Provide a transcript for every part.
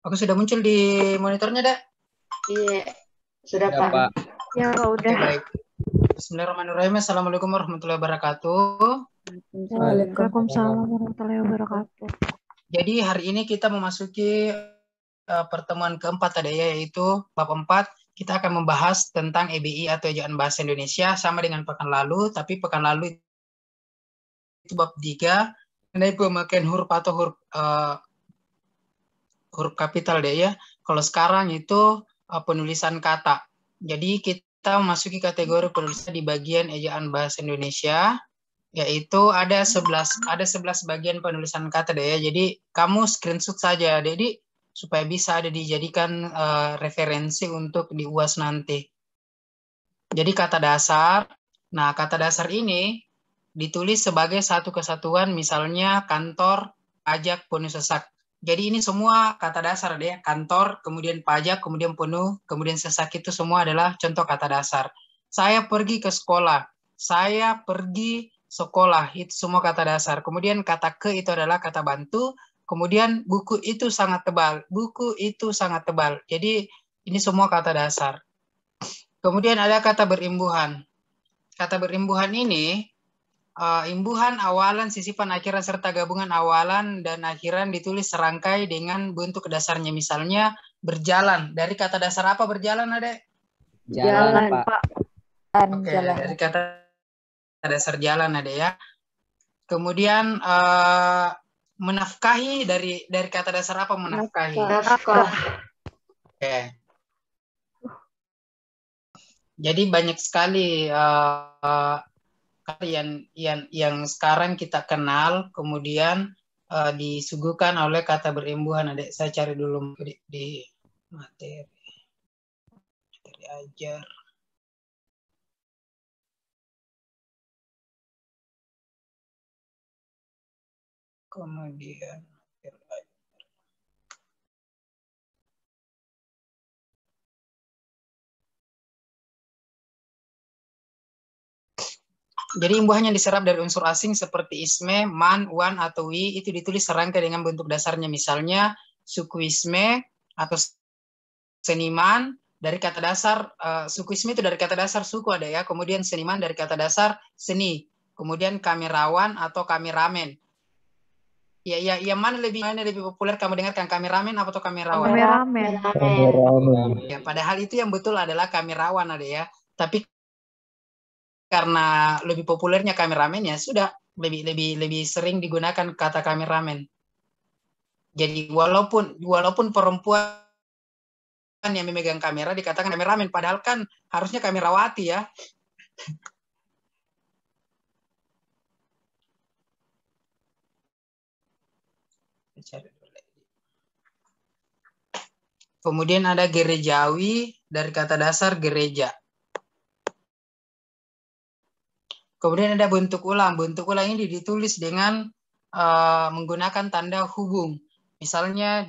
Aku sudah muncul di monitornya, Dek. Iya, sudah Ya, Pak. Pak. Ya, Pak, Oke, udah. baik. Bismillahirrahmanirrahim. Assalamualaikum warahmatullahi wabarakatuh. Waalaikumsalam warahmatullahi wabarakatuh. Jadi hari ini kita memasuki pertemuan keempat tadi ya, yaitu bab 4. Kita akan membahas tentang EBI atau Ejaan Bahasa Indonesia sama dengan pekan lalu, tapi pekan lalu itu bab 3 mengenai pemakaian huruf atau huruf kapital deh ya. Kalau sekarang itu penulisan kata. Jadi kita memasuki kategori penulisan di bagian ejaan bahasa Indonesia, yaitu ada 11 bagian penulisan kata deh ya. Jadi kamu screenshot saja, jadi supaya bisa ada dijadikan referensi untuk di UAS nanti. Jadi kata dasar. Nah, kata dasar ini ditulis sebagai satu kesatuan, misalnya kantor, pajak, penuh sesak. Jadi ini semua kata dasar deh, kantor, kemudian pajak, kemudian penuh, kemudian sesak, itu semua adalah contoh kata dasar. Saya pergi ke sekolah, saya pergi sekolah, itu semua kata dasar. Kemudian kata ke itu adalah kata bantu, kemudian buku itu sangat tebal, buku itu sangat tebal. Jadi ini semua kata dasar. Kemudian ada kata berimbuhan. Kata berimbuhan ini imbuhan, awalan, sisipan, akhiran, serta gabungan awalan dan akhiran ditulis serangkai dengan bentuk dasarnya. Misalnya berjalan. Dari kata dasar apa berjalan, Adek? Jalan, Pak. Oke, dari kata dasar jalan, Adek ya. Kemudian menafkahi, dari kata dasar apa menafkahi? Nafkah. Oke. Jadi banyak sekali yang sekarang kita kenal, kemudian disuguhkan oleh kata berimbuhan. Adek, saya cari dulu di materi ajar. Kemudian jadi imbuhannya diserap dari unsur asing seperti isme, man, wan, atau wi, itu ditulis serangkai dengan bentuk dasarnya. Misalnya suku isme atau seniman, dari kata dasar suku isme itu dari kata dasar suku ada ya. Kemudian seniman dari kata dasar seni. Kemudian kamerawan atau kameramen. Ya, mana lebih populer kamu dengarkan, kameramen atau kamerawan? Kameramen. Ya, padahal itu yang betul adalah kamerawan ada ya. Tapi karena lebih populernya kameramen, ya sudah lebih sering digunakan kata kameramen. Jadi walaupun perempuan yang memegang kamera dikatakan kameramen, padahal kan harusnya kamerawati ya. Kemudian ada gerejawi dari kata dasar gereja. Kemudian ada bentuk ulang. Bentuk ulang ini ditulis dengan menggunakan tanda hubung. Misalnya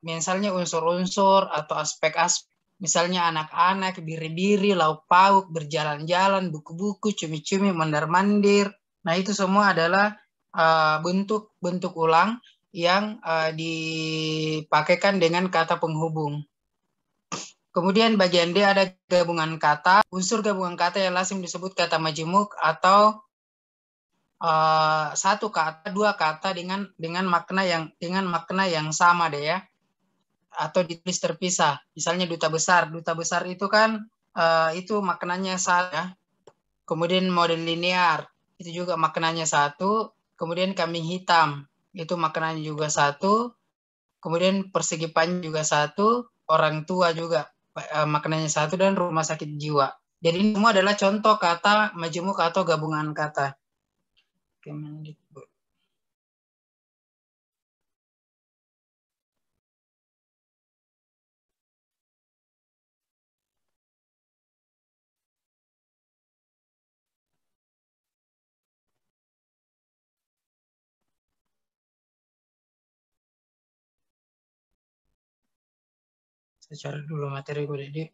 misalnya unsur-unsur atau aspek-aspek. Misalnya anak-anak, biri-biri, lauk pauk, berjalan-jalan, buku-buku, cumi-cumi, mondar-mandir. Nah, itu semua adalah bentuk ulang yang dipakaikan dengan kata penghubung. Kemudian bagian D ada gabungan kata. Unsur gabungan kata yang lazim disebut kata majemuk atau satu kata, dua kata dengan makna yang sama deh ya, atau ditulis terpisah. Misalnya duta besar. Duta besar itu kan itu maknanya satu ya. Kemudian model linear itu juga maknanya satu. Kemudian kambing hitam itu maknanya juga satu. Kemudian persegi panjang juga satu. Orang tua juga maknanya satu, dan rumah sakit jiwa. Jadi ini semua adalah contoh kata majemuk atau gabungan kata. Kemendikbud. Saya cari dulu materi gue jadi.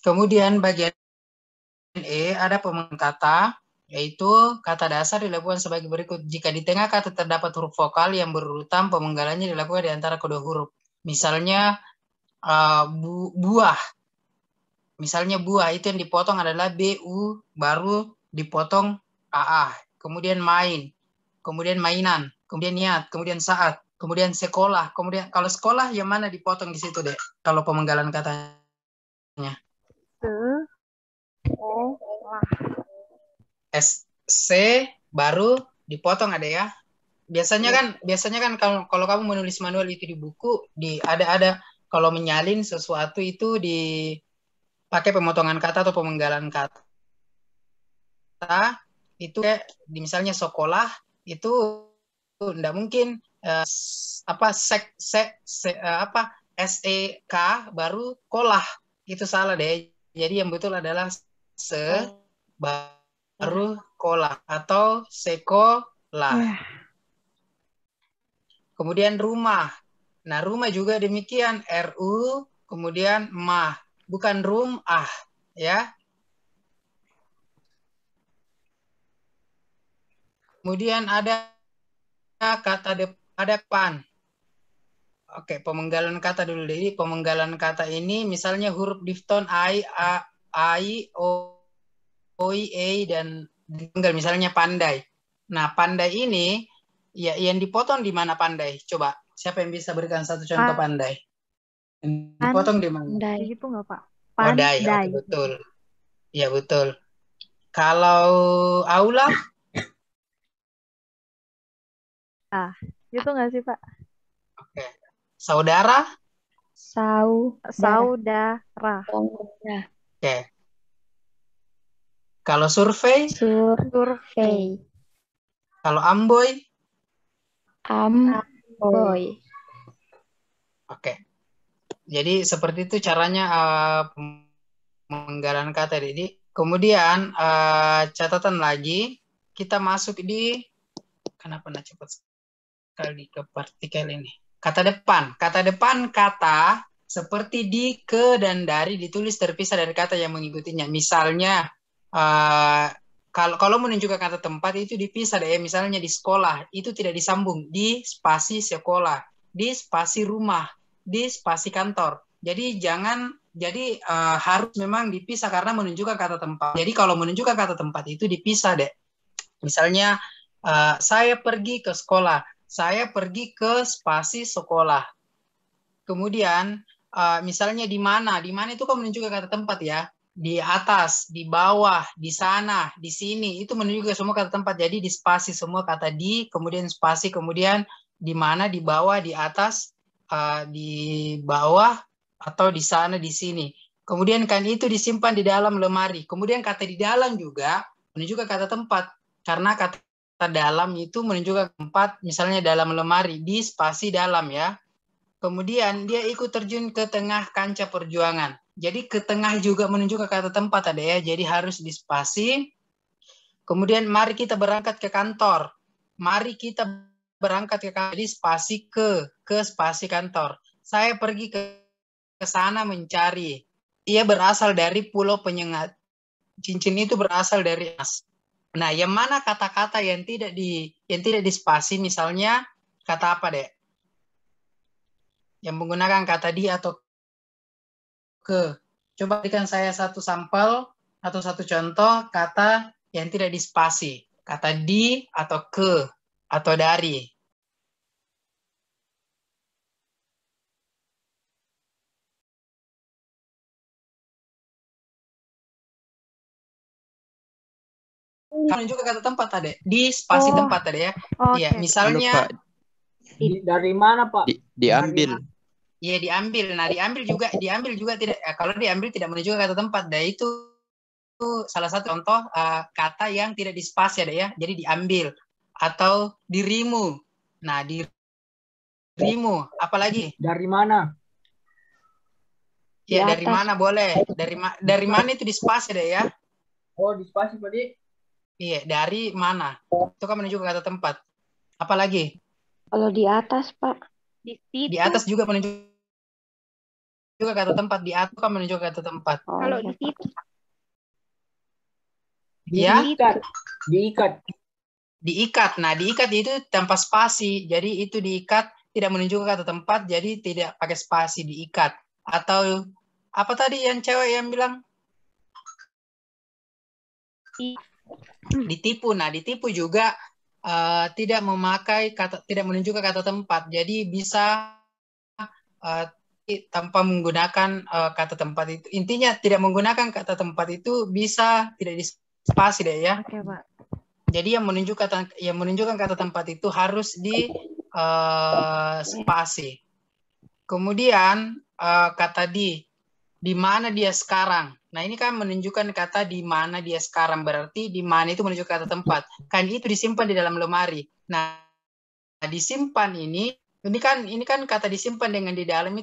Kemudian bagian E ada pemakaian kata. yaitu kata dasar dilakukan sebagai berikut. Jika di tengah kata terdapat huruf vokal yang berurutan, pemenggalannya dilakukan di antara kedua huruf. Misalnya buah. Misalnya buah itu yang dipotong adalah BU, baru dipotong AA. Kemudian main, kemudian mainan, kemudian niat, kemudian saat, kemudian sekolah. Kemudian kalau sekolah yang mana dipotong di situ deh? Kalau pemenggalan katanya. SC baru dipotong ada ya. Biasanya kan kalau kamu menulis manual itu di buku ada kalau menyalin sesuatu itu dipakai pemotongan kata atau pemenggalan kata. Itu kayak misalnya sekolah itu enggak mungkin SEK baru kolah. Itu salah deh. Jadi yang betul adalah baru kolah atau sekolah. Kemudian rumah. Nah, rumah juga demikian. RU, kemudian mah. Bukan rumah, ya. Kemudian ada kata depan. Oke, pemenggalan kata dulu. Jadi pemenggalan kata ini misalnya huruf difton I, O, E, dan dipenggal misalnya pandai. Nah, pandai ini ya yang dipotong di mana pandai? Coba, siapa yang bisa berikan satu contoh pandai? Dipotong di mana? Pandai gitu nggak Pak? Pandai, oke, betul. Ya, betul. Kalau aula? Gitu nggak sih Pak? Oke. Saudara? Saudara. Oke. Kalau survei? Survei. Kalau amboy? Amboy. Oke. Jadi seperti itu caranya pemenggalan kata. Jadi kemudian catatan lagi kita masuk di kenapa cepat sekali ke partikel ini. Kata depan. Kata depan kata seperti di, ke, dan dari ditulis terpisah dari kata yang mengikutinya. Misalnya kalau menunjukkan kata tempat itu dipisah deh. Misalnya di sekolah itu tidak disambung di spasi sekolah, di spasi rumah, di spasi kantor. Jadi harus memang dipisah karena menunjukkan kata tempat. Jadi kalau menunjukkan kata tempat itu dipisah deh. Misalnya saya pergi ke sekolah, saya pergi ke spasi sekolah. Kemudian misalnya di mana itu kan menunjukkan kata tempat ya. Di atas, di bawah, di sana, di sini itu menunjukkan semua kata tempat. Jadi di spasi semua kata di, kemudian spasi, kemudian di mana, di bawah, di atas, di bawah, atau di sana, di sini. Kemudian kan itu disimpan di dalam lemari. Kemudian kata di dalam juga menunjukkan kata tempat. Karena kata dalam itu menunjukkan tempat, misalnya dalam lemari, di spasi dalam ya. Kemudian dia ikut terjun ke tengah kancah perjuangan. Jadi ke tengah juga menunjukkan kata tempat ada ya. Jadi harus di spasi. Kemudian mari kita berangkat ke kantor. Mari kita berangkat ke kantor. Jadi spasi ke spasi kantor. Saya pergi ke sana mencari. Ia berasal dari Pulau Penyengat. Cincin itu berasal dari emas. Nah, yang mana kata-kata yang tidak di spasi, misalnya kata apa deh? Yang menggunakan kata di atau ke. Coba berikan saya satu sampel atau satu contoh kata yang tidak dispasi. Kata di atau ke atau dari. Karena juga kata tempat tadi. Di spasi tempat tadi ya. Iya, misalnya dari mana, Pak? Diambil. Iya, diambil. Nah, diambil juga tidak. Kalau diambil tidak menunjukkan kata tempat. Nah, itu salah satu contoh kata yang tidak dispasi ada ya. Jadi diambil atau dirimu. Nah, dirimu apalagi? Dari mana? Ya, dari mana boleh. Dari mana itu dispasi ada ya. Oh, dispasi Pak. Iya, dari mana? Itu kan menunjukkan kata tempat. Apalagi? Kalau di atas, Pak. Di atas juga menunjukkan juga kata tempat. Di atas kan menunjukkan kata tempat. Kalau di situ. Ya, Diikat. diikat. Nah, diikat itu tanpa spasi. Jadi itu diikat tidak menunjukkan kata tempat, jadi tidak pakai spasi, diikat. Atau apa tadi yang cewek yang bilang? Ditipu. Nah, ditipu juga tidak memakai kata, tidak menunjukkan kata tempat. Jadi bisa tanpa menggunakan kata tempat itu. Intinya tidak menggunakan kata tempat itu bisa tidak dispasi deh ya. Oke, Pak. Jadi yang menunjukkan kata tempat itu harus di spasi. Kemudian kata di mana dia sekarang. Nah, ini kan menunjukkan kata di mana dia sekarang, berarti di mana itu menunjukkan kata tempat. Kan itu disimpan di dalam lemari. Nah, disimpan ini kan kata disimpan dengan di dalam